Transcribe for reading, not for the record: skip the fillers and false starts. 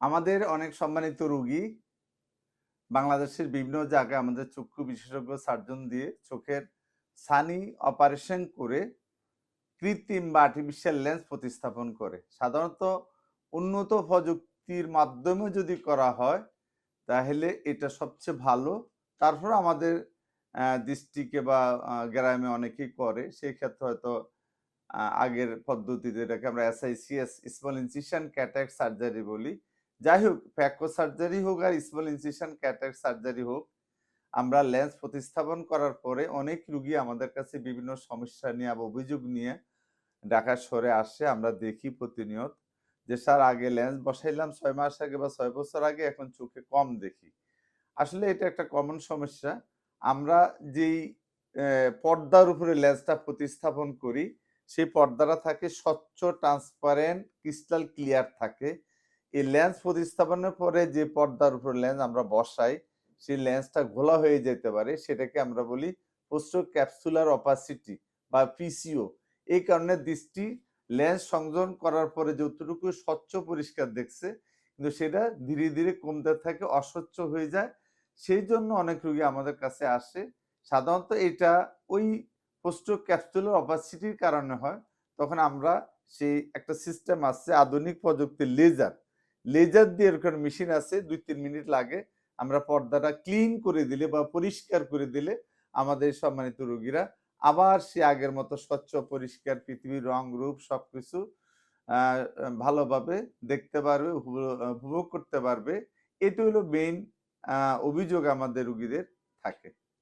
আমাদের অনেক সম্মানিত রোগী বাংলাদেশের বিভিন্ন জায়গায় আমাদের চক্ষু বিশেষজ্ঞ সার্জন দিয়ে চোখের ছানি অপারেশন করে কৃত্রিম বা আর্টিফিশিয়াল লেন্স প্রতিস্থাপন করে। সাধারণত উন্নত প্রযুক্তির মাধ্যমে যদি করা হয় তাহলে এটা সবচেয়ে ভালো। তারপর আমাদের ডিস্ট্রিক্টে বা গ্রামে অনেকেই করে। সেই ক্ষেত্রে হয়তো আগের পদ্ধতিতে এটাকে আমরা এসআইসিএস স্মল ইনসিশন ক্যাটারাক্ট সার্জারি বলি। যাই হোক, ফ্যাকো সার্জারি হোক আর স্মল ইনসিশন ক্যাটারাক্ট সার্জারি হোক, আমরা লেন্স প্রতিস্থাপন করার পরে অনেক রুগী আমাদের কাছে বিভিন্ন সমস্যা নিয়ে বা অভিযোগ নিয়ে ঢাকা শহরে আসে। আমরা দেখি প্রতিনিয়ত যে স্যার আগে লেন্স বসাইলাম ৬ মাস আগে বা ৬ বছর আগে, এখন চোখে কম দেখি। আসলে এটা একটা কমন সমস্যা। আমরা যেই পর্দার উপরে লেন্সটা প্রতিস্থাপন করি, সেই পর্দাটা থাকে স্বচ্ছ, ট্রান্সপারেন্ট, ক্রিস্টাল ক্লিয়ার থাকে। এই লেন্স প্রতিস্থাপনের পরে যে পর্দার উপর লেন্স আমরা বসাই, সেই লেন্সটা ঘোলা হয়ে যেতে পারে। সেটাকে আমরা বলি পোস্টো ক্যাপসুলার অপাসিটি বা পিসিও। এই কারণে দৃষ্টি লেন্স সংযোজন করার পরে যতটুকু স্বচ্ছ পরিষ্কার দেখছে, কিন্তু সেটা ধীরে ধীরে কমতে থাকে, অস্বচ্ছ হয়ে যায়। সেই জন্য অনেক রোগী আমাদের কাছে আসে। সাধারণত এটা ওই পোস্টো ক্যাপসুলার অপাসিটির কারণে হয়। তখন আমরা সেই একটা সিস্টেম আছে আধুনিক প্রযুক্তির লেজার। লেজার দিয়ে এরকম মেশিন আছে, ২-৩ মিনিট লাগে। আমরা পর্দাটা ক্লিন করে দিলে বা পরিষ্কার করে দিলে আমাদের সম্মানিত রোগীরা আবার সে আগের মতো স্বচ্ছ পরিষ্কার পৃথিবীর রং রূপ সবকিছু আ ভালোভাবে দেখতে পারবে, উপভোগ করতে পারবে। এটা হলো মেইন অভিযোগ আমাদের রোগীদের থাকে।